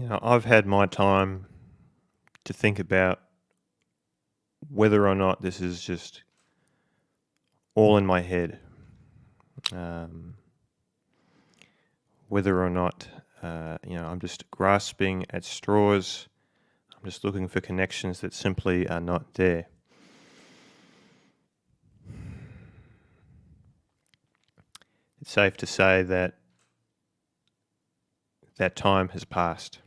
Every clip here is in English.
I've had my time to think about whether or not this is just all in my head. Whether or not, I'm just grasping at straws. I'm just looking for connections that simply are not there. It's safe to say that that time has passed.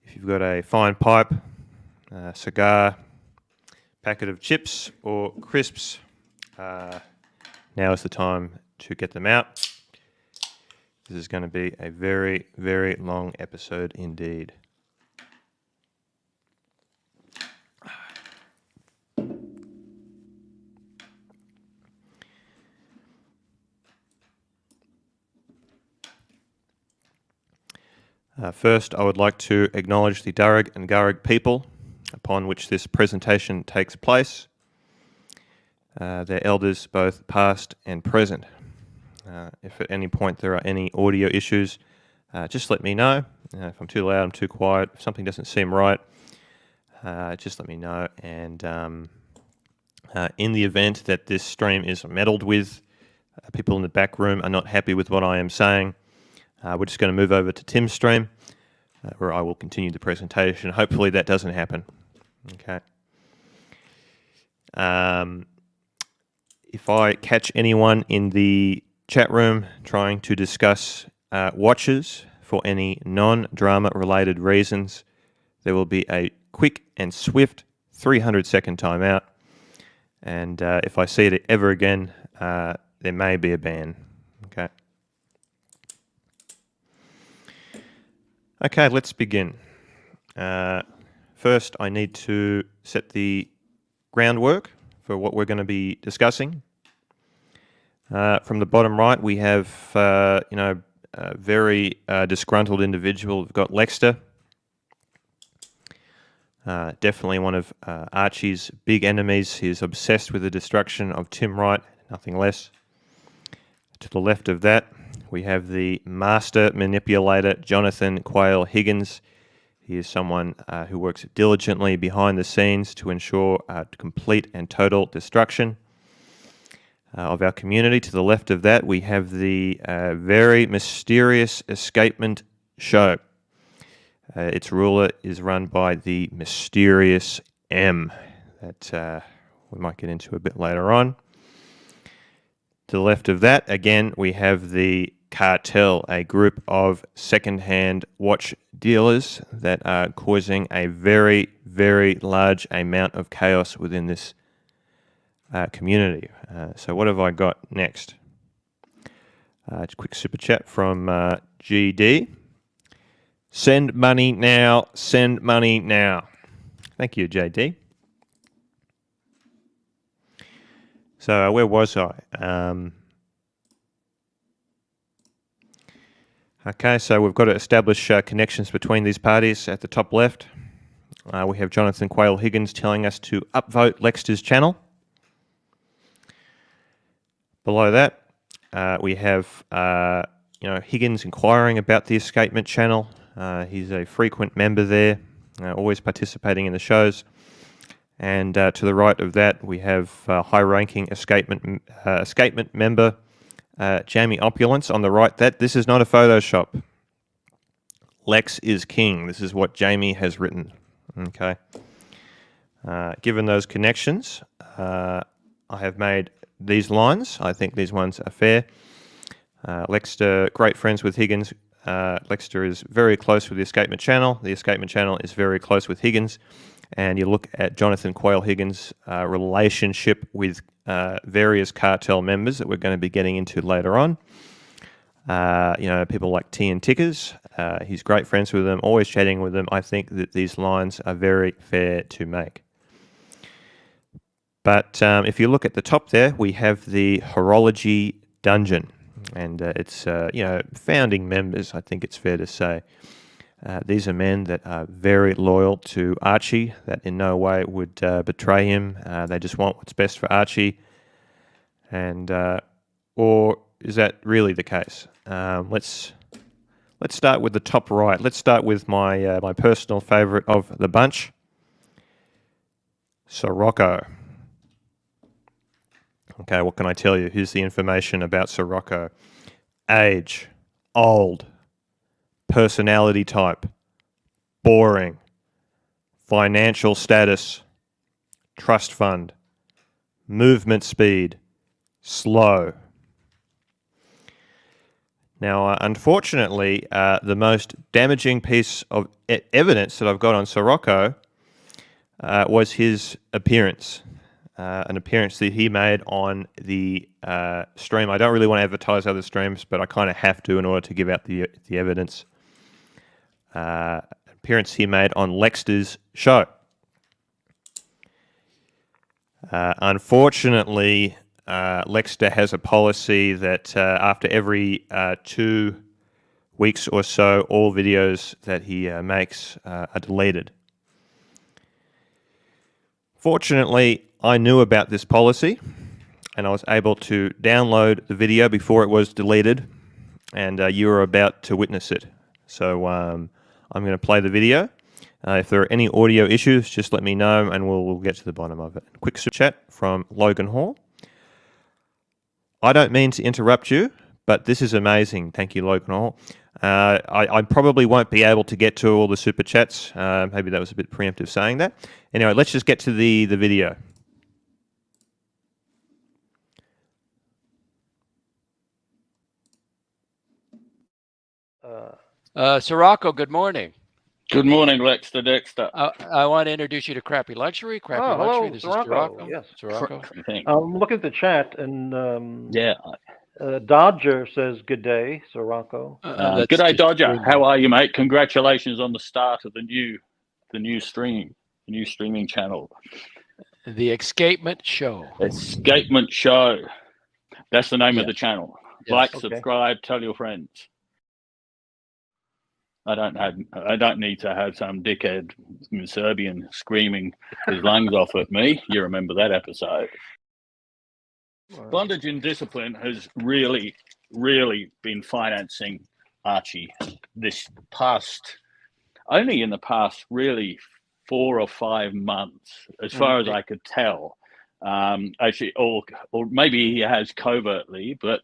If you've got a fine pipe, a cigar, packet of chips or crisps, now is the time to get them out. This is going to be a very, very long episode indeed. First, I would like to acknowledge the Darug and Gurug people upon which this presentation takes place, their elders both past and present. If at any point there are any audio issues, just let me know. If I'm too loud, I'm too quiet, if something doesn't seem right, just let me know. And in the event that this stream is meddled with, people in the back room are not happy with what I am saying, we're just going to move over to Tim's stream, where I will continue the presentation. Hopefully that doesn't happen. Okay. If I catch anyone in the chat room trying to discuss watches for any non-drama related reasons, there will be a quick and swift 300-second timeout. And if I see it ever again, there may be a ban. Okay. Okay, let's begin. First, I need to set the groundwork for what we're going to be discussing. From the bottom right, we have, a very disgruntled individual. We've got Lexter, definitely one of Archie's big enemies. He is obsessed with the destruction of Tim Wright, nothing less. To the left of that, we have the master manipulator, Jonathan Quayle Higgins. He is someone who works diligently behind the scenes to ensure complete and total destruction of our community. To the left of that, we have the very mysterious escapement show. Its ruler is run by the mysterious M, that we might get into a bit later on. To the left of that, again, we have the Cartel, a group of second-hand watch dealers that are causing a very, very large amount of chaos within this community. So what have I got next? Just a quick super chat from GD. Send money now, send money now. Thank you, JD. So where was I? Okay, so we've got to establish connections between these parties. At the top left, we have Jonathan Quayle Higgins telling us to upvote Lexter's channel. Below that, we have Higgins inquiring about the Escapement channel. He's a frequent member there, always participating in the shows. And to the right of that, we have high-ranking escapement member Jamie Opulence. On the right, this is not a Photoshop. Lex is king. This is what Jamie has written. Okay. Given those connections, I have made these lines. I think these ones are fair. Lexter, great friends with Higgins. Lexter is very close with the Escapement channel. The Escapement channel is very close with Higgins. And you look at Jonathan Quayle Higgins' relationship with various cartel members that we're going to be getting into later on. People like T and Tickers. He's great friends with them, always chatting with them. I think that these lines are very fair to make. But if you look at the top there, we have the Horology Dungeon. And it's, founding members, I think it's fair to say. These are men that are very loyal to Archie, that in no way would betray him. They just want what's best for Archie. And or is that really the case? Let's Let's start with the top right. Let's start with my my personal favourite of the bunch, Sirocco. Okay, what can I tell you? Here's the information about Sirocco. Age, old, personality type, boring, financial status, trust fund, movement speed, slow. Now, unfortunately, the most damaging piece of evidence that I've got on Sirocco was his appearance. An appearance that he made on the stream. I don't really want to advertise other streams, but I kind of have to in order to give out the evidence. Appearance he made on Lexter's show. Unfortunately, Lexter has a policy that after every 2 weeks or so, all videos that he makes are deleted. Fortunately, I knew about this policy and I was able to download the video before it was deleted, and you are about to witness it. So I'm going to play the video. If there are any audio issues, just let me know and we'll get to the bottom of it. Quick super chat from Logan Hall. I don't mean to interrupt you, but this is amazing. Thank you, Logan Hall. I probably won't be able to get to all the super chats. Maybe that was a bit preemptive saying that. Anyway, let's just get to the video. Sirocco, good morning. Good morning, Lexter Dexter. I want to introduce you to Crappy Luxury. Crappy Luxury. Hello, This Sirocco. is Sirocco. Yes. Sirocco. I'm looking at the chat, and Yeah. Dodger says, "Good day, Sirocco." That's Good day, just Dodger. brilliant. How are you, mate? Congratulations on the start of the new streaming channel. The Escapement Show. Escapement Show. That's the name of the channel. Yes. Like, Okay. subscribe, tell your friends. I don't need to have some dickhead Serbian screaming his lungs off at me. You remember that episode? Bondage and Discipline has really been financing Archie only in the past really 4 or 5 months, as far as I could tell. Actually, or maybe he has covertly, but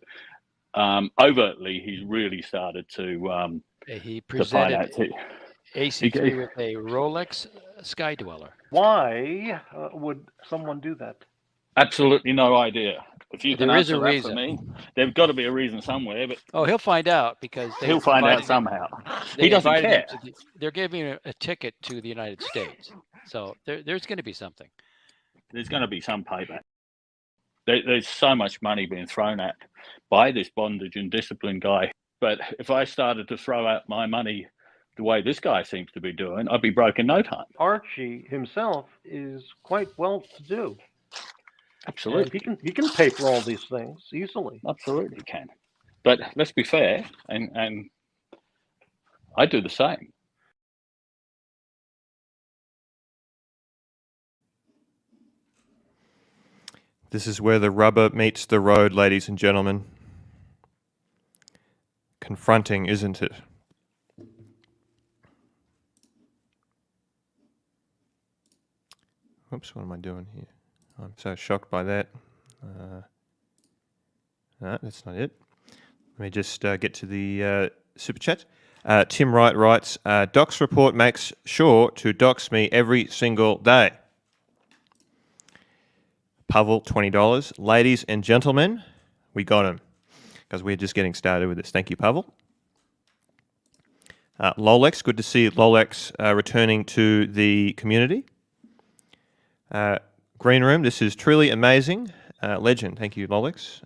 overtly he's really started to He presented finance. AC3 with a Rolex Sky Dweller. Why would someone do that? Absolutely no idea. If you can There is answer a that reason. for me, there's got to be a reason somewhere. But Oh, he'll find out because he'll find out somehow. He doesn't care. They're giving him a ticket to the United States, so there's going to be something. There's going to be some payback. There's so much money being thrown at by this Bondage and Discipline guy. But if I started to throw out my money the way this guy seems to be doing, I'd be broke in no time. Archie himself is quite well to do. Absolutely. He can pay for all these things easily. Absolutely can. But let's be fair, and I do the same. This is where the rubber meets the road, ladies and gentlemen. Confronting, isn't it? Oops, what am I doing here? I'm so shocked by that. No, that's not it. Let me just get to the super chat. Tim Wright writes, Doc's report makes sure to dox me every single day. Pavel, $20. Ladies and gentlemen, we got him because we're just getting started with this. Thank you, Pavel. Lolex, good to see Lolex returning to the community. Green Room, this is truly amazing. Legend, thank you, Lolex.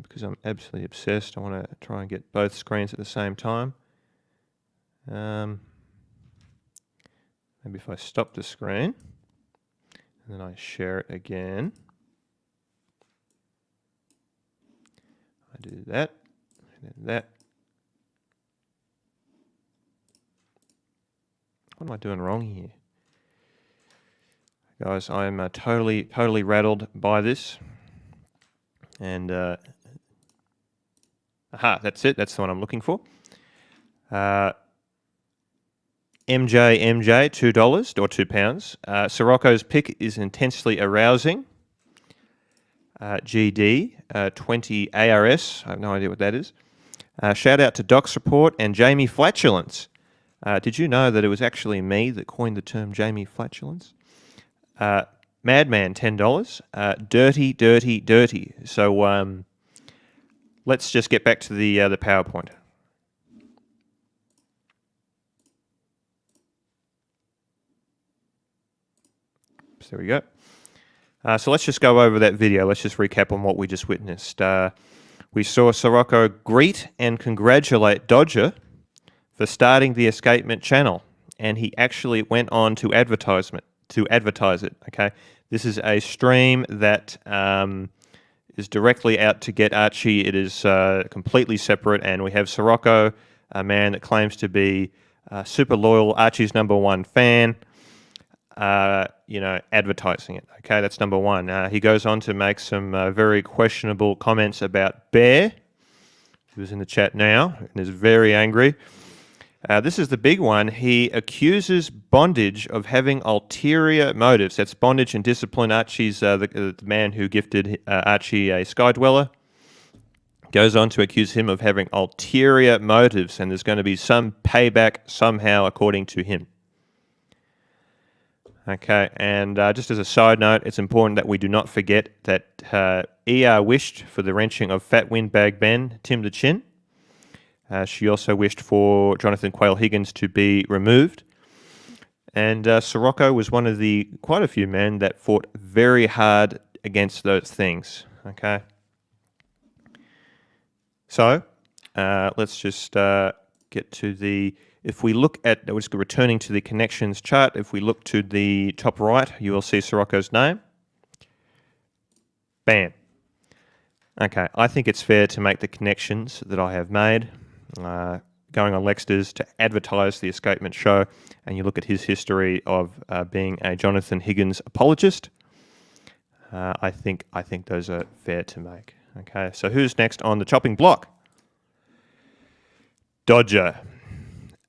Because I'm absolutely obsessed, I want to try and get both screens at the same time. Maybe if I stop the screen and then I share it again. I do that, and then that. What am I doing wrong here? Guys, I am totally rattled by this. And Aha, that's it. That's the one I'm looking for. MJ, $2 or £2. Sirocco's pick is intensely arousing. GD, 20 ARS. I have no idea what that is. Shout out to Doc's Report and Jamie Flatulence. Did you know that it was actually me that coined the term Jamie Flatulence? Madman, $10. Dirty, dirty, dirty. So let's just get back to the PowerPoint. So there we go. So let's just go over that video. Let's just recap on what we just witnessed. We saw Sirocco greet and congratulate Dodger for starting the escapement channel, and he actually went on to advertise it. Okay, this is a stream that is directly out to get Archie. It is completely separate, and we have Sirocco, a man that claims to be super loyal, Archie's #1 fan. Advertising it. Okay, that's number one. He goes on to make some very questionable comments about Bear, who's in the chat now and is very angry. This is the big one. He accuses Bondage of having ulterior motives. That's Bondage and Discipline. Archie's the man who gifted Archie a Sky Dweller. Goes on to accuse him of having ulterior motives, and there's going to be some payback somehow, according to him. Okay, and just as a side note, it's important that we do not forget that ER wished for the wrenching of Fat Windbag Ben, Tim the Chin. She also wished for Jonathan Quayle Higgins to be removed. And Sirocco was one of the quite a few men that fought very hard against those things. Okay. So let's just get to the... If we look at, we're just returning to the connections chart, if we look to the top right, you will see Sirocco's name. Bam. Okay, I think it's fair to make the connections that I have made, going on Lexter's to advertise the Escapement show, and you look at his history of being a Jonathan Higgins apologist. I think those are fair to make. Okay, so who's next on the chopping block? Dodger.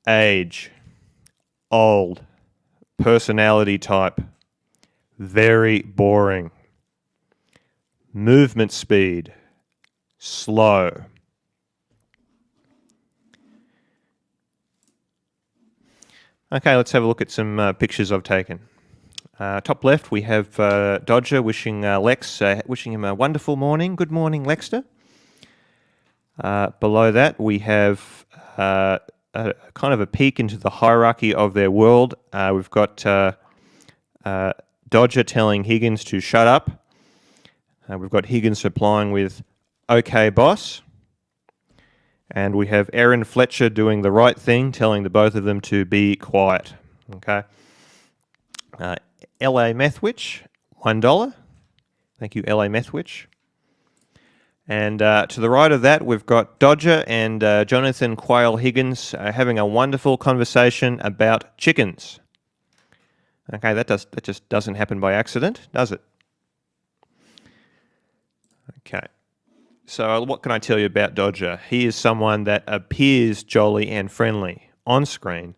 Age, old, personality type, very boring, movement speed, slow. Okay, let's have a look at some pictures I've taken. Top left, we have Dodger wishing wishing him a wonderful morning. Good morning, Lexter. Below that, we have kind of a peek into the hierarchy of their world. We've got Dodger telling Higgins to shut up. We've got Higgins replying with, "Okay, boss." And we have Aaron Fletcher doing the right thing, telling the both of them to be quiet. Okay. LA Methwitch, $1. Thank you, LA Methwitch. And to the right of that, we've got Dodger and Jonathan Quayle Higgins having a wonderful conversation about chickens. Okay, that just doesn't happen by accident, does it? Okay. So what can I tell you about Dodger? He is someone that appears jolly and friendly on screen,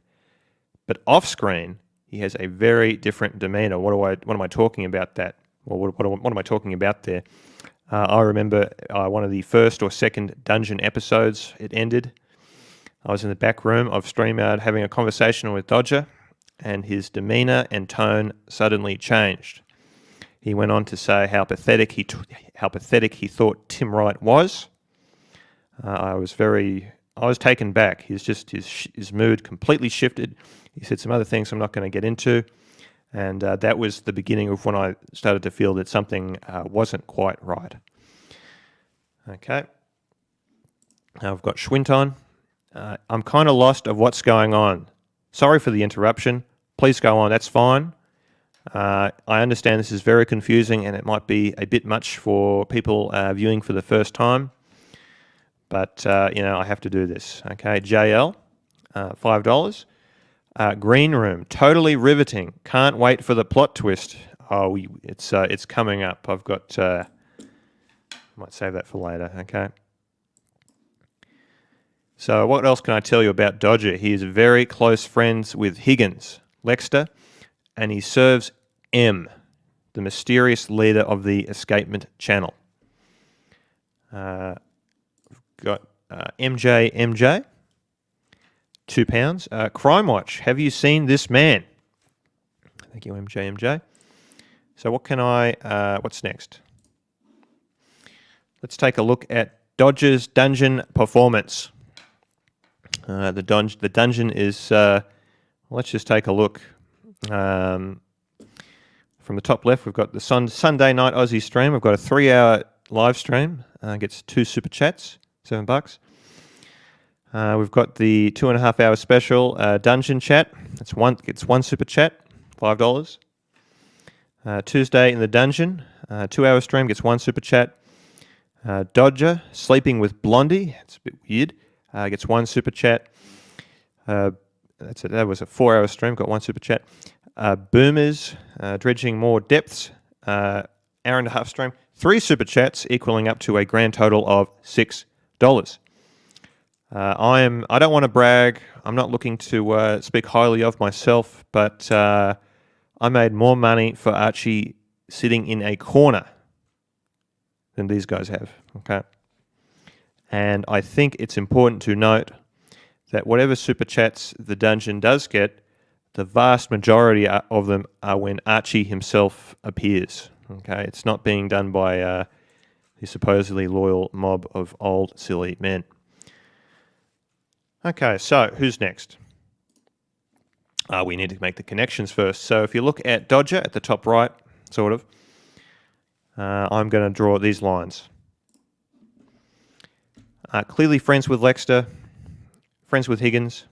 but off screen, he has a very different demeanor. What am I talking about that? Well, what am I talking about there? I remember one of the first or second dungeon episodes, it ended. I was in the back room of StreamYard having a conversation with Dodger, and his demeanour and tone suddenly changed. He went on to say how pathetic he thought Tim Wright was. I was taken back. His mood completely shifted. He said some other things I'm not going to get into. And that was the beginning of when I started to feel that something wasn't quite right. Okay. Now I've got Schwint on. I'm kind of lost of what's going on. Sorry for the interruption. Please go on. That's fine. I understand this is very confusing and it might be a bit much for people viewing for the first time. But, I have to do this. Okay. JL, $5. Green Room, totally riveting. Can't wait for the plot twist. Oh, it's coming up. I've got. I might save that for later. Okay. So what else can I tell you about Dodger? He is very close friends with Higgins, Lexter, and he serves M, the mysterious leader of the escapement channel. Got MJ, £2. Crime Watch, have you seen this man? Thank you, MJ. So what's next? Let's take a look at Dodger's dungeon performance. The dungeon is, let's just take a look. From the top left, we've got the Sunday night Aussie stream. We've got a 3-hour live stream. Gets 2 super chats, $7. We've got the 2.5-hour special dungeon chat. Gets 1 super chat, $5. Tuesday in the dungeon, 2-hour stream, gets 1 super chat. Dodger sleeping with Blondie. It's a bit weird. Gets 1 super chat. That's it. That was a 4-hour stream. Got 1 super chat. Boomers dredging more depths. Hour and a half stream. 3 super chats, equaling up to a grand total of $6. I don't want to brag. I'm not looking to speak highly of myself, but I made more money for Archie sitting in a corner than these guys have. Okay. And I think it's important to note that whatever super chats the dungeon does get, the vast majority of them are when Archie himself appears. Okay, it's not being done by the supposedly loyal mob of old silly men. Okay, so who's next? We need to make the connections first. So if you look at Dodger at the top right, sort of, I'm going to draw these lines. Clearly friends with Lexter, friends with Higgins,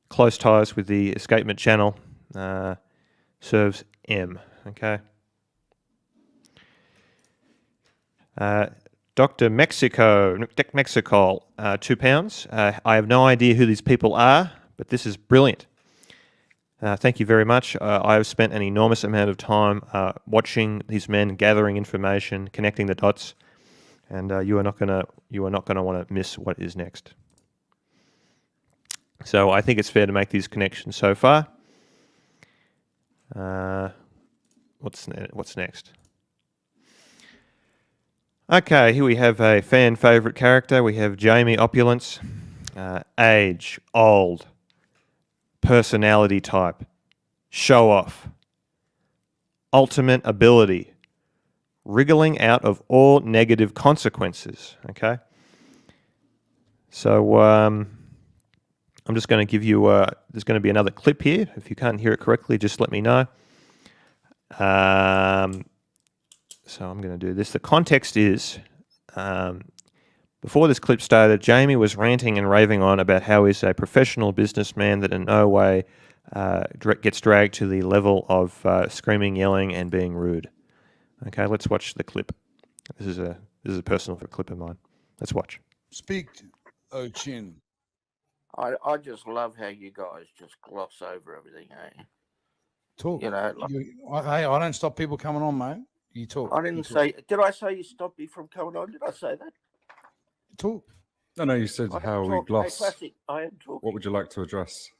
close ties with the escapement channel, serves M. Okay. Dr. Mexico, £2. I have no idea who these people are, but this is brilliant. Thank you very much. I have spent an enormous amount of time watching these men gathering information, connecting the dots, and you are not going to want to miss what is next. So I think it's fair to make these connections so far. What's next? Okay, here we have a fan favourite character. We have Jamie Opulence. Age, old, personality type, show off, ultimate ability, wriggling out of all negative consequences. Okay, so I'm just going to give you. There's going to be another clip here. If you can't hear it correctly, just let me know. So I'm going to do this. The context is, before this clip started, Jamie was ranting and raving on about how he's a professional businessman that in no way gets dragged to the level of screaming, yelling, and being rude. Okay, let's watch the clip. This is a personal clip of mine. Let's watch. Speak, O Chin. I just love how you guys just gloss over everything, eh? Talk. You know, like, Hey, I don't stop people coming on, mate. You talk. I didn't say. Did I say you stopped me from coming on? Did I say that? Talk. No, you said I am how we talking. gloss. Hey, Classic, I am talking. What would you like to address?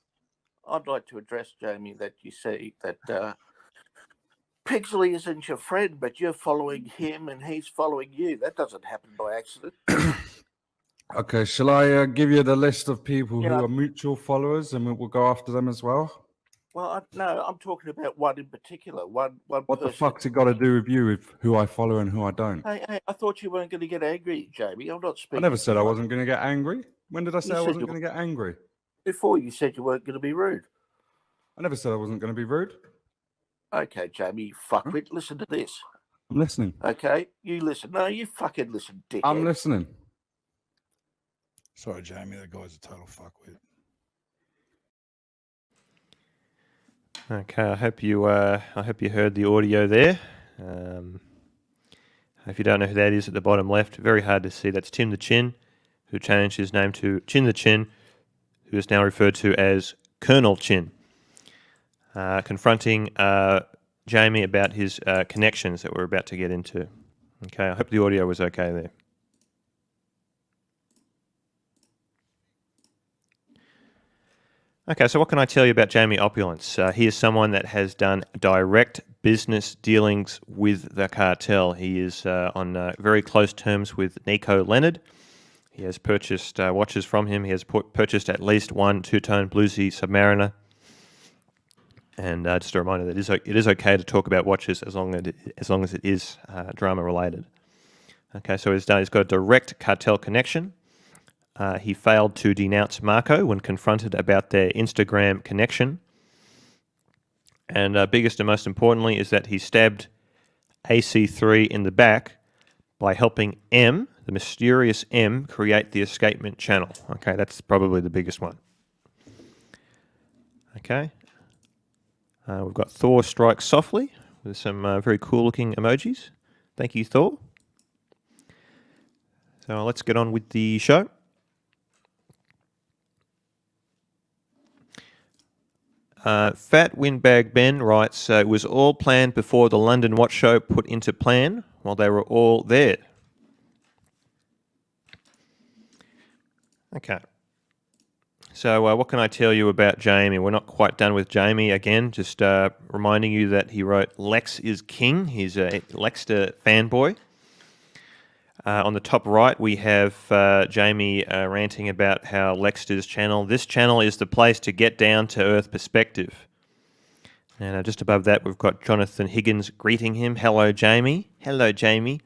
I'd like to address, Jamie, that you say that Pigsley isn't your friend, but you're following him and he's following you. That doesn't happen by accident. Okay, shall I give you the list of people Yeah. who are mutual followers and we'll go after them as well? Well, no, I'm talking about one in particular. One What person. the fuck's it got to do with you, with who I follow and who I don't? Hey, I thought you weren't going to get angry, Jamie. I'm not I speaking. never said to I you. wasn't going to get angry. When did I say You I said wasn't you- going to get angry? Before you said you weren't going to be rude. I never said I wasn't going to be rude. Okay, Jamie, you fuckwit, listen to this. I'm listening. Okay, you listen. No, you fucking listen, dickhead. I'm listening. Sorry, Jamie. That guy's a total fuckwit. Okay, I hope you heard the audio there. If you don't know who that is at the bottom left, very hard to see. That's Tim the Chin, who changed his name to Chin the Chin, who is now referred to as Colonel Chin, confronting Jamie about his connections that we're about to get into. Okay, I hope the audio was okay there. Okay, so what can I tell you about Jamie Opulence? He is someone that has done direct business dealings with the cartel. He is on very close terms with Nico Leonard. He has purchased watches from him. He has purchased at least one two-tone bluesy Submariner. And just a reminder that it is okay to talk about watches as long as it is drama related. Okay, so he's got a direct cartel connection. He failed to denounce Marco when confronted about their Instagram connection. And biggest and most importantly is that he stabbed AC3 in the back by helping M, the mysterious M, create the escapement channel. Okay, that's probably the biggest one. Okay. We've got Thor strikes softly with some very cool looking emojis. Thank you, Thor. So let's get on with the show. Fat Windbag Ben writes, it was all planned before the London Watch Show put into plan while they were all there. Okay. So what can I tell you about Jamie? We're not quite done with Jamie. Again, just reminding you that he wrote Lex is King. He's a Lexter fanboy. On the top right, we have Jamie ranting about how Lexter's channel, this channel is the place to get down to earth perspective. And just above that, we've got Jonathan Higgins greeting him. Hello, Jamie. Hello, Jamie.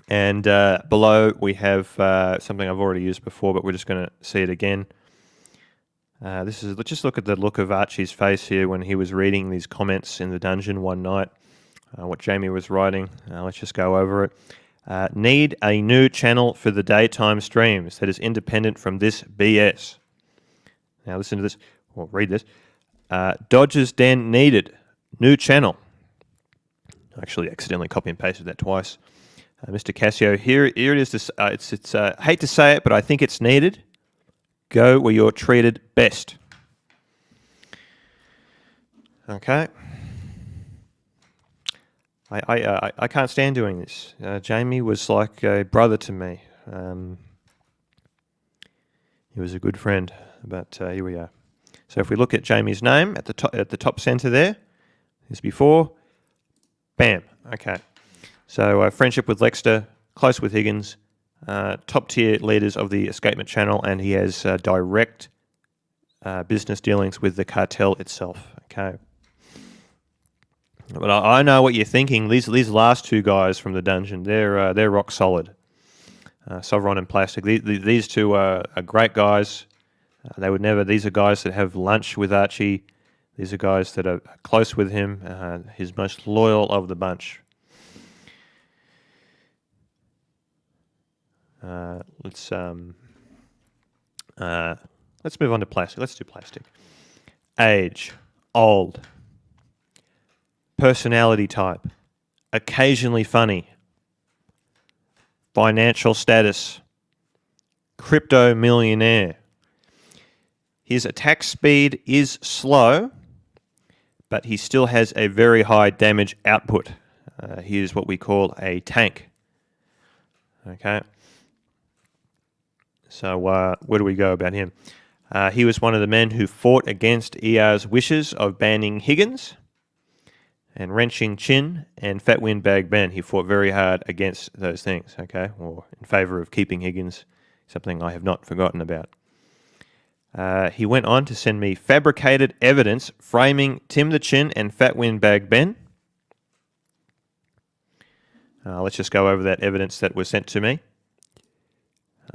And below, we have something I've already used before, but we're just going to see it again. Let's just look at the look of Archie's face here when he was reading these comments in the dungeon one night. What Jamie was writing. Let's just go over it. Need a new channel for the daytime streams that is independent from this BS. Now listen to this, or read this. Dodger's Den needed. New channel. I actually accidentally copy and pasted that twice. Mr. Cassio, here it is. It's hate to say it, but I think it's needed. Go where you're treated best. Okay. I can't stand doing this. Jamie was like a brother to me. He was a good friend, but here we are. So if we look at Jamie's name at the top center there, as before, bam. Okay. So friendship with Lexter, close with Higgins, top tier leaders of the escapement channel, and he has direct business dealings with the cartel itself. Okay. But I know what you're thinking. These last two guys from the dungeon, they're rock solid. Sovereign and Plastic. These two are great guys. They would never. These are guys that have lunch with Archie. These are guys that are close with him. His most loyal of the bunch. Let's move on to Plastic. Let's do Plastic. Age, old. Personality type, occasionally funny. Financial status, crypto millionaire. His attack speed is slow, but he still has a very high damage output. He is what we call a tank. Okay. So where do we go about him? He was one of the men who fought against ER's wishes of banning Higgins and wrenching Chin and Fat Windbag Ben. He fought very hard against those things, okay, or in favour of keeping Higgins, something I have not forgotten about. He went on to send me fabricated evidence framing Tim the Chin and Fat Windbag Ben. Let's just go over that evidence that was sent to me.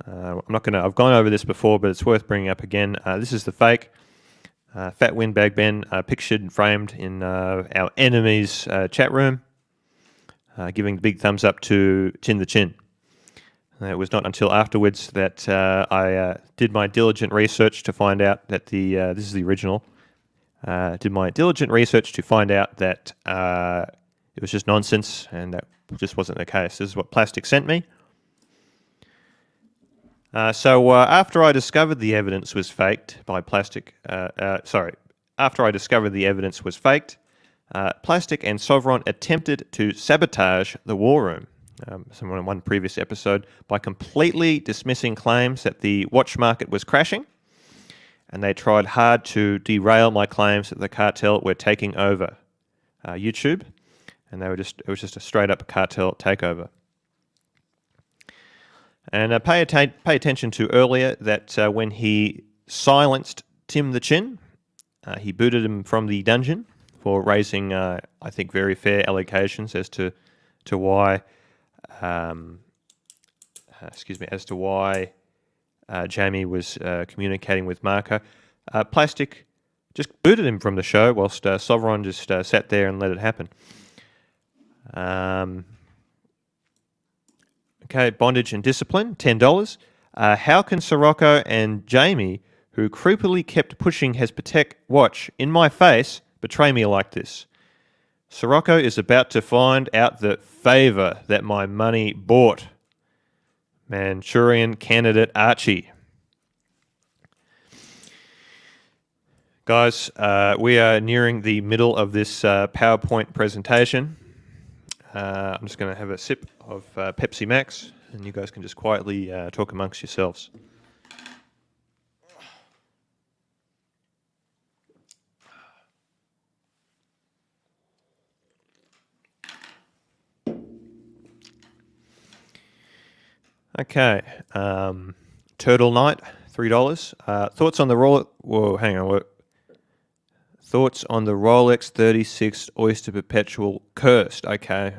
I've gone over this before, but it's worth bringing up again. This is the fake. Fat Windbag Ben pictured and framed in our enemy's chat room, giving the big thumbs up to Chin the Chin. It was not until afterwards that I did my diligent research to find out that this is the original. Did my diligent research to find out that it was just nonsense, and that just wasn't the case. This is what Plastic sent me. So after I discovered the evidence was faked by Plastic, after I discovered the evidence was faked, Plastic and Sovereign attempted to sabotage the war room. Someone in one previous episode, by completely dismissing claims that the watch market was crashing and they tried hard to derail my claims that the cartel were taking over YouTube, and it was just a straight up cartel takeover. And pay attention to earlier that when he silenced Tim the Chin, he booted him from the dungeon for raising, I think, very fair allegations as to why, Jamie was communicating with Marco. Plastic just booted him from the show whilst Sovereign just sat there and let it happen. Okay, bondage and discipline, $10. How can Sirocco and Jamie, who creepily kept pushing Hespetek watch in my face, betray me like this? Sirocco is about to find out the favour that my money bought. Manchurian candidate Archie. Guys, we are nearing the middle of this PowerPoint presentation. I'm just going to have a sip of Pepsi Max, and you guys can just quietly talk amongst yourselves. Okay, Turtle Night, $3. Thoughts on the Rolex? Whoa, hang on. What? Thoughts on the Rolex 36 Oyster Perpetual cursed? Okay.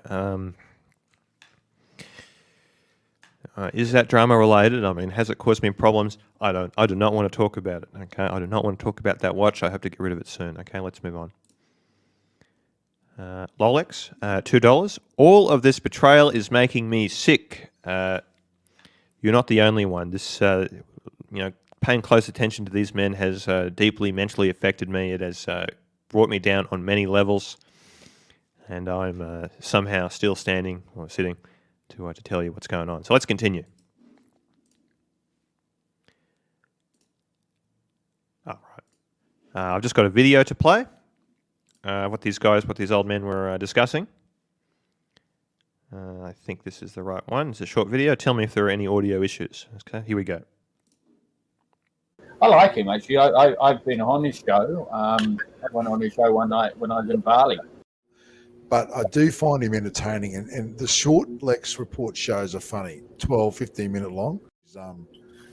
Is that drama related? I mean, has it caused me problems? I do not want to talk about it. Okay, I do not want to talk about that watch. I hope to get rid of it soon. Okay, let's move on. Rolex, $2. All of this betrayal is making me sick. You're not the only one. This, paying close attention to these men has deeply mentally affected me. It has brought me down on many levels, and I'm somehow still standing or sitting to tell you what's going on. So let's continue. All right. I've just got a video to play. What these old men were discussing. I think this is the right one. It's a short video. Tell me if there are any audio issues. Okay, here we go. I like him, actually. I've been on his show. I went on his show one night when I was in Bali. But I do find him entertaining, and the short Lex report shows are funny, 12, 15-minute long.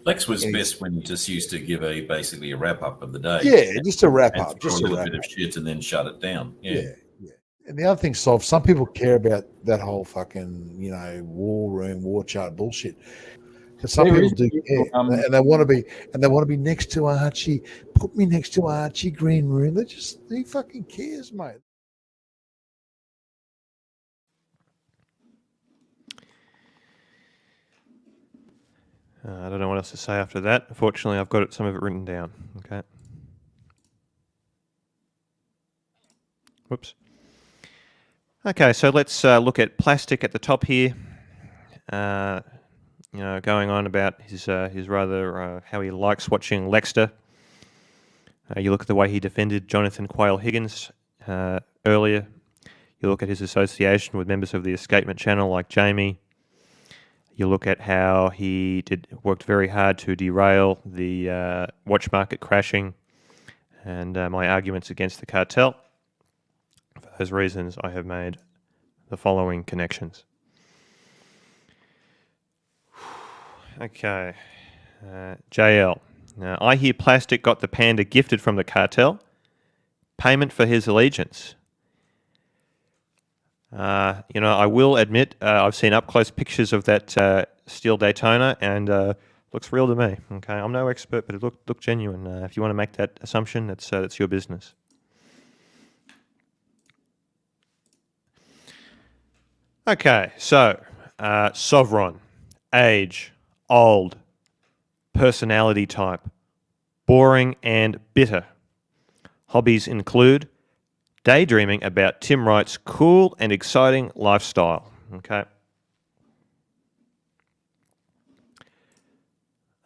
Lex was best when he just used to give basically a wrap-up of the day. Yeah, just a wrap-up. Just a little bit of shit and then shut it down. Yeah. And the other thing, Sol, some people care about that whole fucking, war room, war chart bullshit. Because some people do care, and they want to be next to Archie. Put me next to Archie, green room. He fucking cares, mate. I don't know what else to say after that. Unfortunately, I've got some of it written down. Okay. Whoops. Okay, so let's look at Plastic at the top here. Going on about his rather how he likes watching Lexter. You look at the way he defended Jonathan Quayle Higgins earlier. You look at his association with members of the Escapement Channel like Jamie. You look at how he worked very hard to derail the watch market crashing and my arguments against the cartel. For those reasons, I have made the following connections. Okay, JL. Now, I hear Plastic got the panda gifted from the cartel. Payment for his allegiance. I will admit I've seen up-close pictures of that steel Daytona, and looks real to me. Okay, I'm no expert, but it looked genuine. If you want to make that assumption, that's your business. Okay, so Sovereign, age, old, personality type, boring and bitter. Hobbies include daydreaming about Tim Wright's cool and exciting lifestyle. Okay.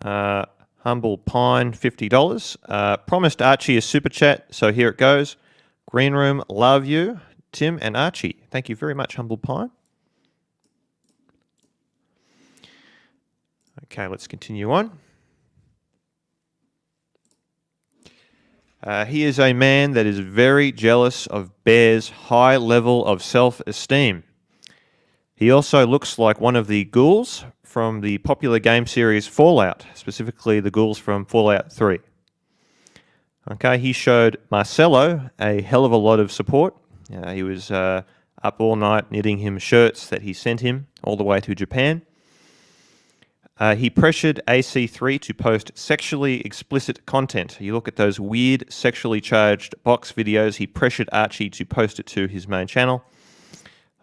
Humble Pine, $50. Promised Archie a super chat, so here it goes. Green Room, love you, Tim and Archie. Thank you very much, Humble Pine. Okay, let's continue on. He is a man that is very jealous of Bear's high level of self-esteem. He also looks like one of the ghouls from the popular game series Fallout, specifically the ghouls from Fallout 3. Okay, he showed Marcelo a hell of a lot of support. He was up all night knitting him shirts that he sent him all the way to Japan. He pressured AC3 to post sexually explicit content. You look at those weird sexually charged box videos, he pressured Archie to post it to his main channel,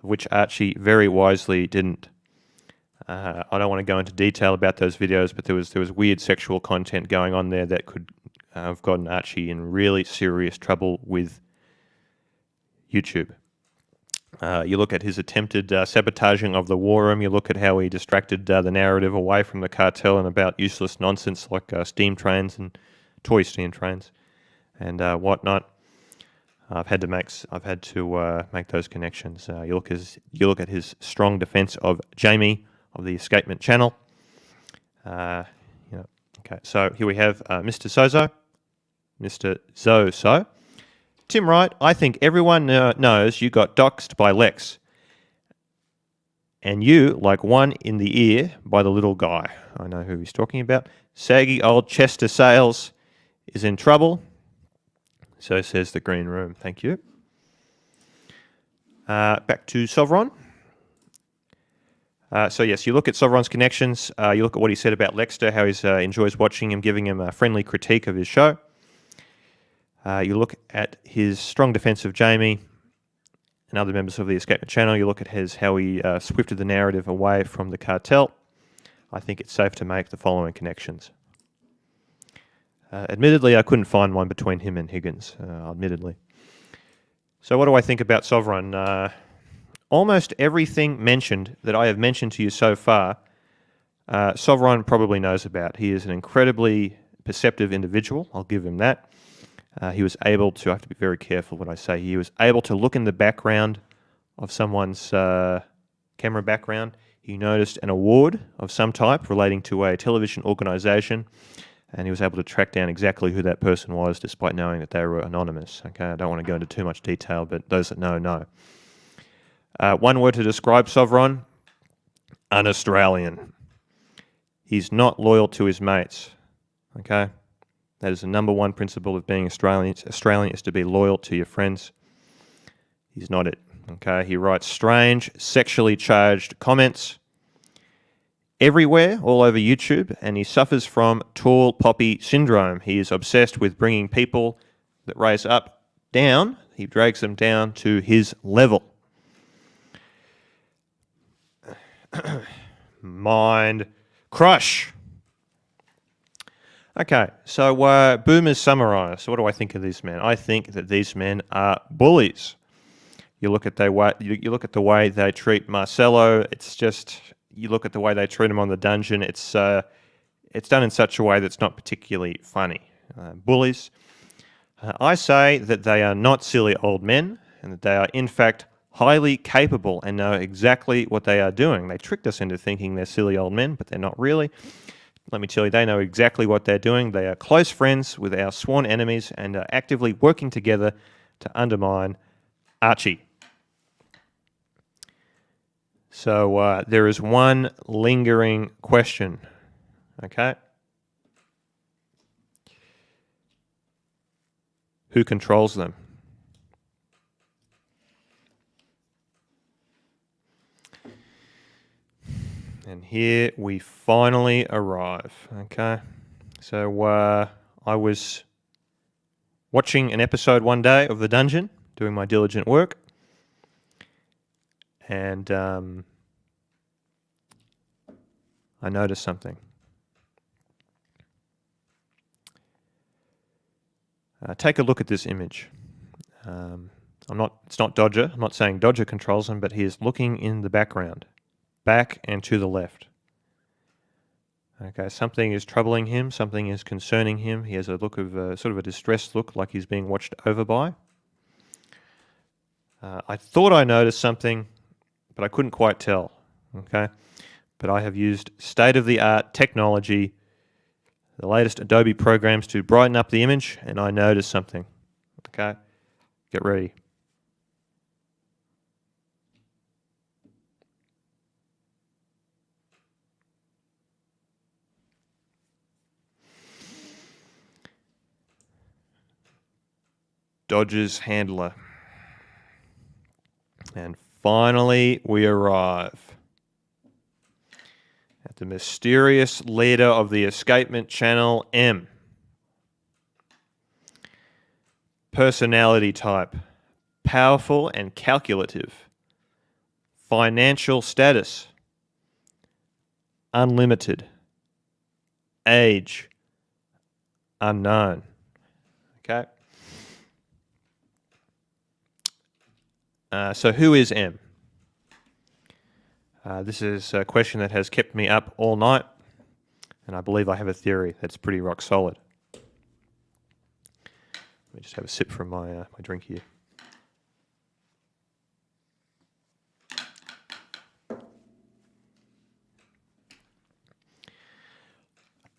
which Archie very wisely didn't. I don't want to go into detail about those videos, but there was weird sexual content going on there that could have gotten Archie in really serious trouble with YouTube. You look at his attempted sabotaging of the war room. You look at how he distracted the narrative away from the cartel and about useless nonsense like steam trains and toy steam trains and whatnot. I've had to make those connections. You look at his strong defense of Jamie of the Escapement channel. Okay, so here we have Mr. Sozo, Mr. Zoso. Tim Wright, I think everyone knows you got doxed by Lex. And you, like one in the ear by the little guy. I know who he's talking about. Saggy old Chester Sales is in trouble. So says the Green Room. Thank you. Back to Sovron. So yes, you look at Sovron's connections. You look at what he said about Lexter, how he enjoys watching him, giving him a friendly critique of his show. You look at his strong defense of Jamie and other members of the Escapement channel. You look at how he swifted the narrative away from the cartel. I think it's safe to make the following connections. Admittedly, I couldn't find one between him and Higgins, admittedly. So what do I think about Sovron? Almost everything mentioned that I have mentioned to you so far, Sovron probably knows about. He is an incredibly perceptive individual. I'll give him that. He was able to, I have to be very careful what I say, he was able to look in the background of someone's camera background. He noticed an award of some type relating to a television organisation, and he was able to track down exactly who that person was despite knowing that they were anonymous. Okay, I don't want to go into too much detail, but those that know. One word to describe Sovron, an Australian. He's not loyal to his mates. Okay? That is the number one principle of being Australian. Australian is to be loyal to your friends. He's not it. Okay, he writes strange, sexually charged comments everywhere, all over YouTube, and he suffers from tall poppy syndrome. He is obsessed with bringing people that raise up down. He drags them down to his level. Mind crush. Okay, so Boomers summarise. So what do I think of these men? I think that these men are bullies. You look at the way they treat Marcelo. It's just, you look at the way they treat him on the dungeon. It's done in such a way that's not particularly funny. Bullies. I say that they are not silly old men, and that they are in fact highly capable and know exactly what they are doing. They tricked us into thinking they're silly old men, but they're not really. Let me tell you, they know exactly what they're doing. They are close friends with our sworn enemies and are actively working together to undermine Archie. So there is one lingering question, okay? Who controls them? And here we finally arrive, okay? So I was watching an episode one day of The Dungeon, doing my diligent work, and I noticed something. Take a look at this image. It's not Dodger. I'm not saying Dodger controls him, but he is looking in the background, back and to the left. Okay, something is troubling him. Something is concerning him. He has a look of sort of a distressed look, like he's being watched over by. I thought I noticed something, but I couldn't quite tell. Okay, but I have used state-of-the-art technology the latest Adobe programs to brighten up the image, and I noticed something. Okay, get ready. Dodgers handler. And finally, we arrive at the mysterious leader of the escapement channel, M. Personality type, powerful and calculative. Financial status, unlimited. Age, unknown. Okay. So who is M? This is a question that has kept me up all night, and I believe I have a theory that's pretty rock solid. Let me just have a sip from my drink here.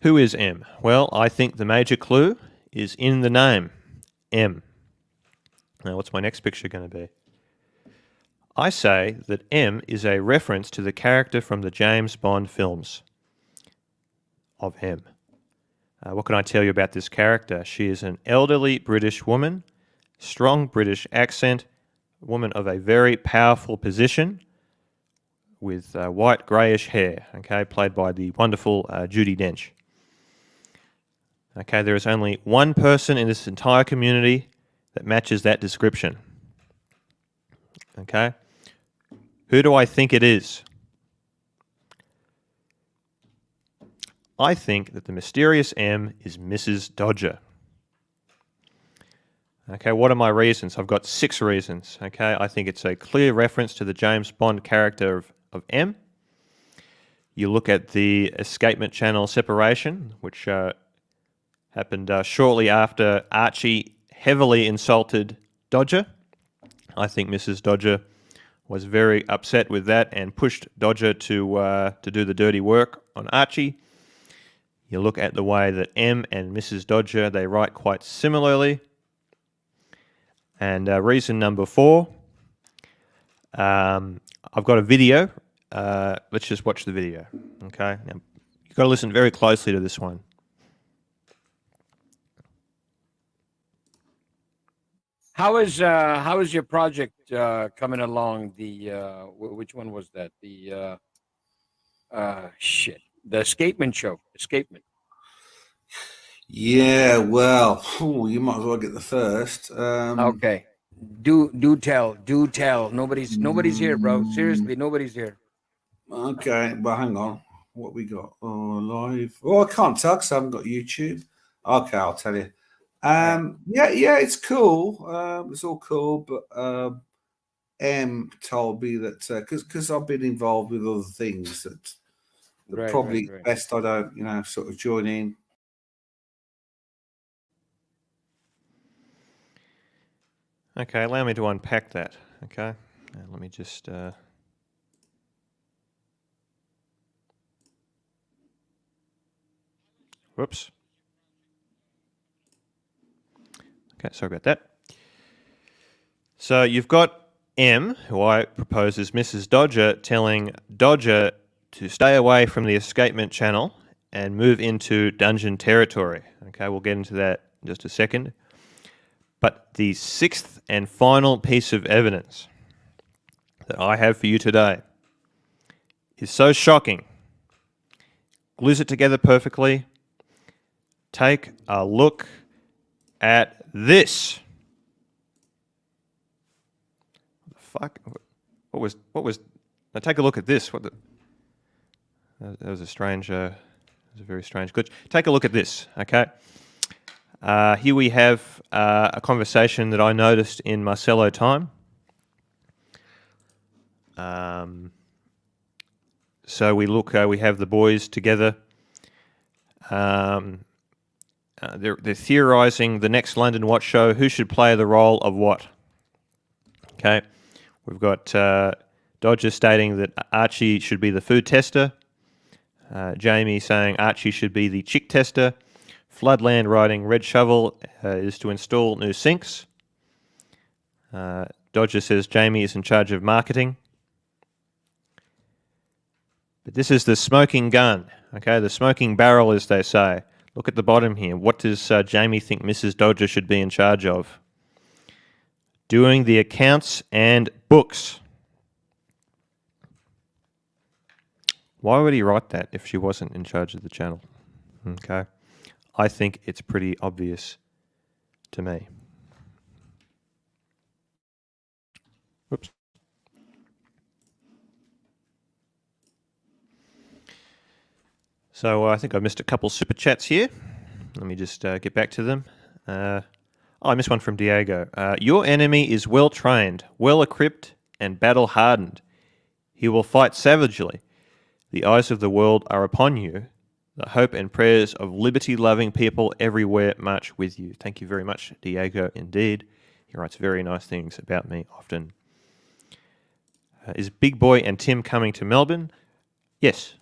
Who is M? Well, I think the major clue is in the name, M. Now, what's my next picture going to be? I say that M is a reference to the character from the James Bond films of M. What can I tell you about this character? She is an elderly British woman, strong British accent, woman of a very powerful position with white greyish hair, okay, played by the wonderful Judi Dench. Okay, there is only one person in this entire community that matches that description. Okay? Who do I think it is? I think that the mysterious M is Mrs. Dodger. Okay, what are my reasons? I've got 6 reasons. Okay, I think it's a clear reference to the James Bond character of M. You look at the escapement channel separation, which happened shortly after Archie heavily insulted Dodger. I think Mrs. Dodger was very upset with that and pushed Dodger to do the dirty work on Archie. You look at the way that M and Mrs. Dodger, they write quite similarly. And reason number 4, I've got a video. Let's just watch the video. Okay, now you've got to listen very closely to this one. How is your project coming along? Which one was that? The Escapement show. Escapement. Yeah, well, you might as well get the first. Okay. Do tell. Nobody's here, bro. Seriously, nobody's here. Okay, but hang on. What we got? Oh, live. Oh, I can't tell because I haven't got YouTube. Okay, I'll tell you. Yeah, it's cool. It's all cool, but M told me that because I've been involved with other things that probably best I don't, sort of join in. Okay, allow me to unpack that. Okay, let me just. Whoops. Okay, sorry about that. So you've got M, who I propose is Mrs. Dodger, telling Dodger to stay away from the escapement channel and move into dungeon territory. Okay, we'll get into that in just a second. But the 6th and final piece of evidence that I have for you today is so shocking. Glues it together perfectly. Take a look at this. What the fuck? What was? Now take a look at this. That was a strange. It was a very strange glitch. Take a look at this. Okay. Here we have a conversation that I noticed in Marcello time. So we look. We have the boys together. They're theorising the next London Watch show. Who should play the role of what? Okay, we've got Dodger stating that Archie should be the food tester. Jamie saying Archie should be the chick tester. Floodland riding Red Shovel is to install new sinks. Dodger says Jamie is in charge of marketing. But this is the smoking gun, okay? The smoking barrel, as they say. Look at the bottom here. What does Jamie think Mrs. Dodger should be in charge of? Doing the accounts and books. Why would he write that if she wasn't in charge of the channel? Okay. I think it's pretty obvious to me. Whoops. So I think I missed a couple super chats here. Let me just get back to them. I missed one from Diego. Your enemy is well trained, well equipped, and battle hardened. He will fight savagely. The eyes of the world are upon you. The hope and prayers of liberty-loving people everywhere march with you. Thank you very much, Diego, indeed. He writes very nice things about me often. Is Big Boy and Tim coming to Melbourne? Yes,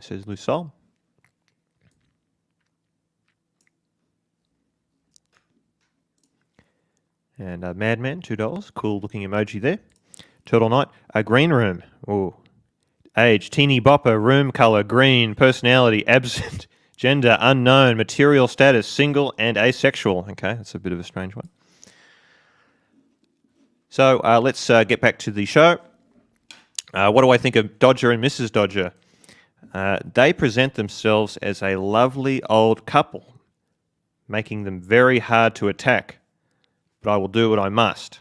says Lucille. And Madman, $2. Cool looking emoji there. Turtle Knight. A green room. Ooh. Age, teeny bopper, room color, green, personality, absent, gender, unknown, material status, single and asexual. Okay, that's a bit of a strange one. So let's get back to the show. What do I think of Dodger and Mrs. Dodger? They present themselves as a lovely old couple, making them very hard to attack. But I will do what I must.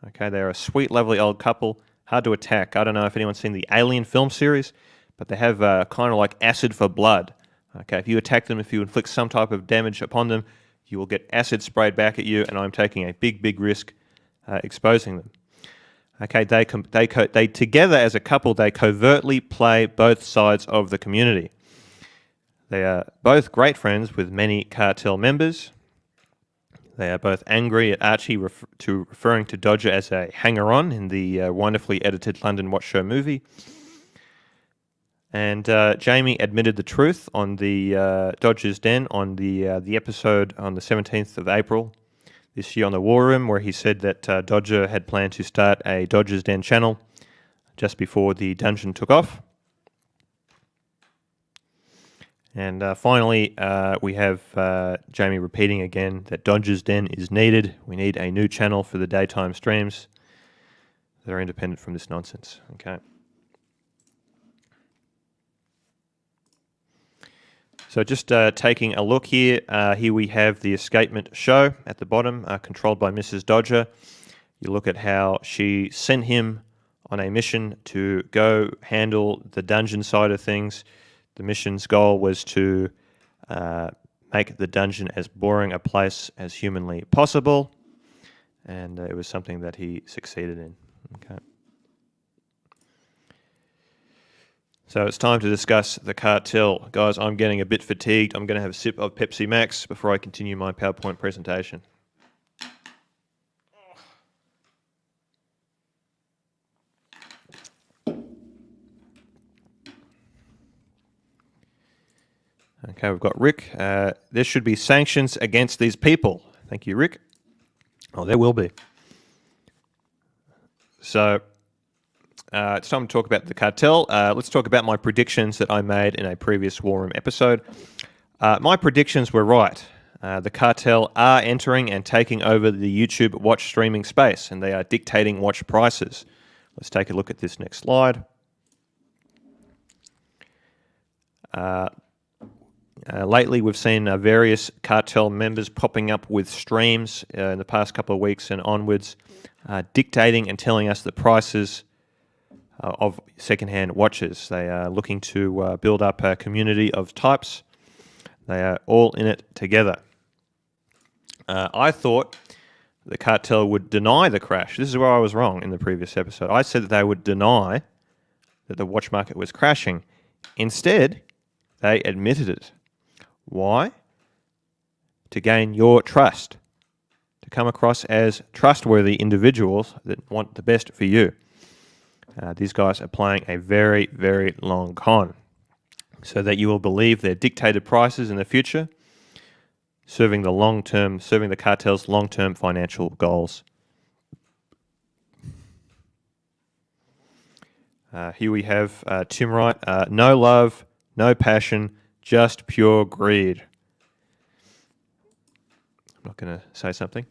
Okay, they're a sweet, lovely old couple, hard to attack. I don't know if anyone's seen the Alien film series, but they have kind of like acid for blood. Okay, if you attack them, if you inflict some type of damage upon them, you will get acid sprayed back at you, and I'm taking a big, big risk exposing them. Okay, they together as a couple, they covertly play both sides of the community. They are both great friends with many cartel members. They are both angry at Archie referring to Dodger as a hanger-on in the wonderfully edited London Watch Show movie. And Jamie admitted the truth on the Dodger's Den on the episode on the 17th of April this year on the War Room, where he said that Dodger had planned to start a Dodger's Den channel just before the dungeon took off. And finally, we have Jamie repeating again that Dodger's Den is needed. We need a new channel for the daytime streams that are independent from this nonsense. Okay. So just taking a look here, here we have the escapement show at the bottom, controlled by Mrs. Dodger. You look at how she sent him on a mission to go handle the dungeon side of things. The mission's goal was to make the dungeon as boring a place as humanly possible, and it was something that he succeeded in. Okay. So it's time to discuss the cartel. Guys, I'm getting a bit fatigued. I'm going to have a sip of Pepsi Max before I continue my PowerPoint presentation. Okay, we've got Rick. There should be sanctions against these people. Thank you, Rick. Oh, there will be. So it's time to talk about the cartel. Let's talk about my predictions that I made in a previous War Room episode. My predictions were right. The cartel are entering and taking over the YouTube watch streaming space, and they are dictating watch prices. Let's take a look at this next slide. Lately, we've seen various cartel members popping up with streams in the past couple of weeks and onwards, dictating and telling us the prices of second-hand watches. They are looking to build up a community of types. They are all in it together. I thought the cartel would deny the crash. This is where I was wrong in the previous episode. I said that they would deny that the watch market was crashing. Instead, they admitted it. Why? To gain your trust, to come across as trustworthy individuals that want the best for you. These guys are playing a very, very long con so that you will believe their dictated prices in the future serving the cartel's long-term financial goals. Here we have Tim Wright. No love, no passion, just pure greed. I'm not going to say something.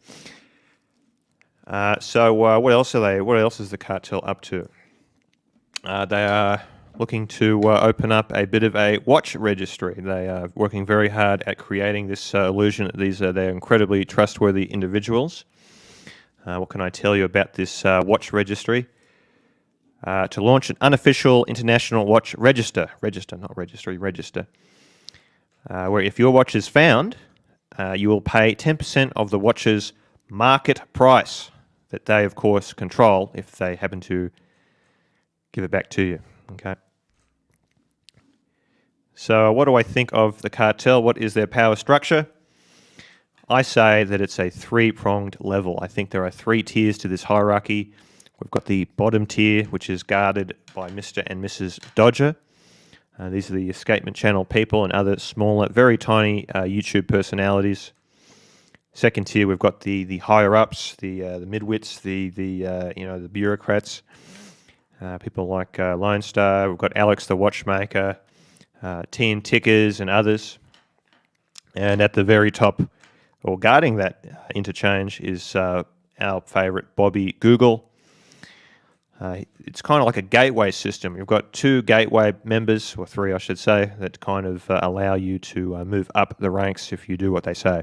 So what else are they? What else is the cartel up to? They are looking to open up a bit of a watch registry. They are working very hard at creating this illusion that they're incredibly trustworthy individuals. What can I tell you about this watch registry? To launch an unofficial international watch register, not registry, register, where if your watch is found, you will pay 10% of the watch's market price that they, of course, control if they happen to give it back to you. Okay. So what do I think of the cartel? What is their power structure? I say that it's a three-pronged level. I think there are three tiers to this hierarchy. We've got the bottom tier, which is guarded by Mr. and Mrs. Dodger. These are the Escapement Channel people and other smaller, very tiny YouTube personalities. Second tier, we've got the higher ups, the midwits, the bureaucrats, people like Lone Star. We've got Alex the Watchmaker, TN Tickers, and others. And at the very top, or guarding that interchange, is our favourite Bobby Google. It's kind of like a gateway system. You've got two gateway members, or three I should say, that kind of allow you to move up the ranks if you do what they say.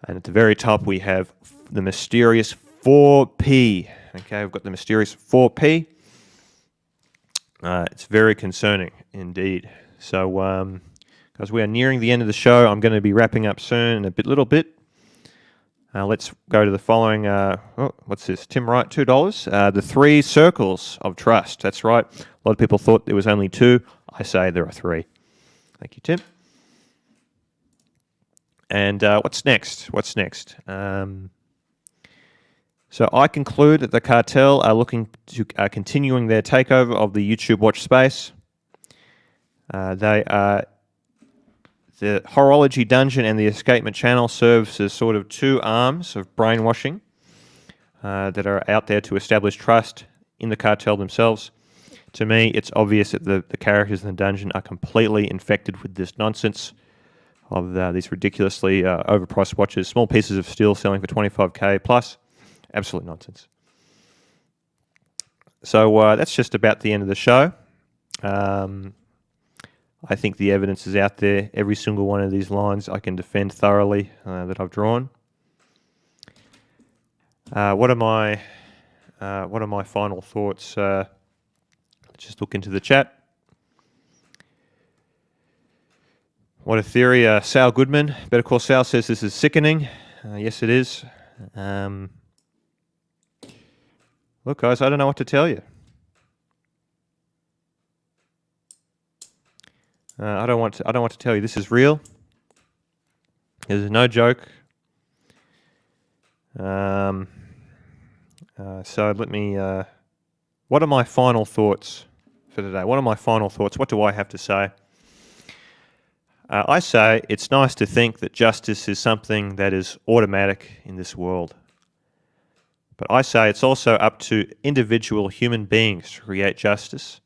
And at the very top we have the mysterious 4P. Okay, we've got the mysterious 4P. It's very concerning indeed. So, because we are nearing the end of the show, I'm going to be wrapping up soon in a little bit. Let's go to the following. What's this? Tim Wright, $2. The 3 circles of trust. That's right. A lot of people thought there was only 2. I say there are 3. Thank you, Tim. And what's next? So I conclude that the cartel are looking to continuing their takeover of the YouTube watch space. They are. The Horology Dungeon and the Escapement Channel serves as sort of 2 arms of brainwashing that are out there to establish trust in the cartel themselves. To me, it's obvious that the characters in the dungeon are completely infected with this nonsense of these ridiculously overpriced watches, small pieces of steel selling for $25K plus. Absolute nonsense. So that's just about the end of the show. I think the evidence is out there. Every single one of these lines I can defend thoroughly that I've drawn. What are my final thoughts? Let's just look into the chat. What a theory. Sal Goodman, Better Call Sal, says this is sickening. Yes, it is. Look, guys, I don't know what to tell you. I don't want to tell you this is real. This is no joke. So let me. What are my final thoughts for today? What are my final thoughts? What do I have to say? I say it's nice to think that justice is something that is automatic in this world. But I say it's also up to individual human beings to create justice.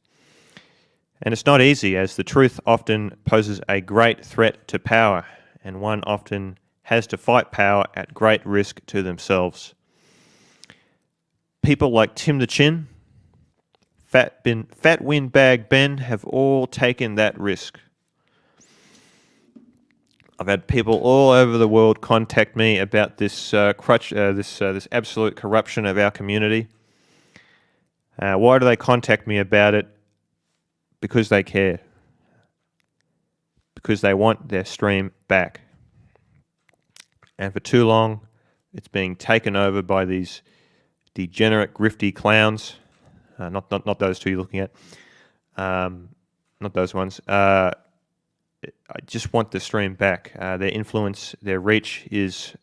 And it's not easy, as the truth often poses a great threat to power, and one often has to fight power at great risk to themselves. People like Tim the Chin, Fat Windbag Ben have all taken that risk. I've had people all over the world contact me about this this absolute corruption of our community. Why do they contact me about it? Because they care. Because they want their stream back. And for too long, it's being taken over by these degenerate, grifty clowns. Not those two you're looking at. Not those ones. I just want the stream back. Their influence, their reach is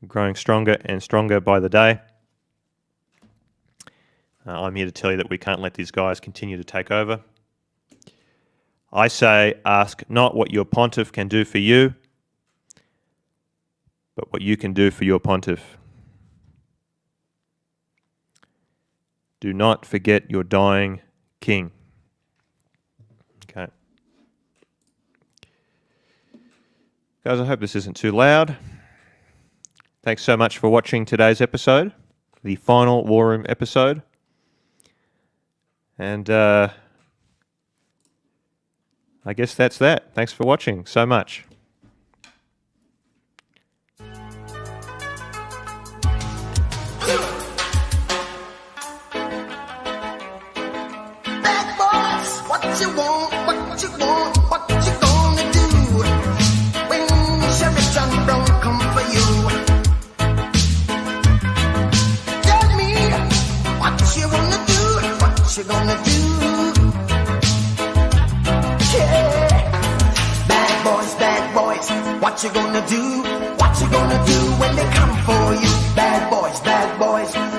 growing stronger and stronger by the day. I'm here to tell you that we can't let these guys continue to take over. I say, ask not what your pontiff can do for you, but what you can do for your pontiff. Do not forget your dying king. Okay. Guys, I hope this isn't too loud. Thanks so much for watching today's episode, the final War Room episode. And I guess that's that. Thanks for watching so much. Bad boys, what you want, what you want, what you gonna do when Sheriff John Brown come for you? Tell me what you wanna do, what you gonna do? Yeah, bad boys, what you gonna do? What you gonna do when they come for you? Bad boys,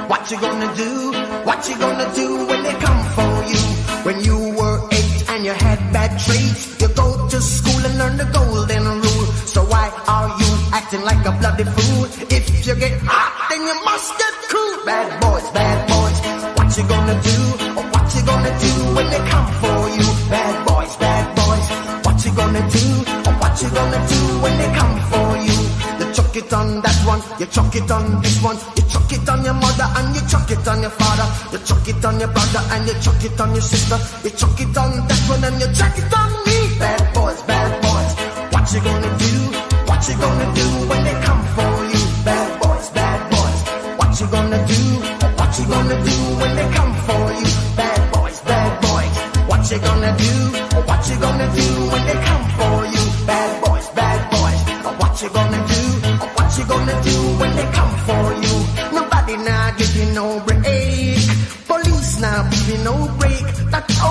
what you gonna do? What you gonna do when they come for you? When you were 8 and you had bad traits, you go to school and learn the golden rule. So why are you acting like a bloody fool? If you get hot, then you must get cool. Bad boys, what you gonna do? What you gonna do when they come for you? Bad boys, what you gonna do? What you gonna do when they come for you? You chuck it on that one, you chuck it on this one, you chuck it on your mother and you chuck it on your father, you chuck it on your brother and you chuck it on your sister, you chuck it on that one and you chuck it on me. Bad boys, what you gonna do? What you gonna do when they come for you? Bad boys, what you gonna do? What you gonna do when they come for you? Bad boys, what you gonna do? What you gonna do when they come for you? Bad boys, what you gonna do? What you gonna do when they come for you? Nobody now give you no break. Police now give you no break. That's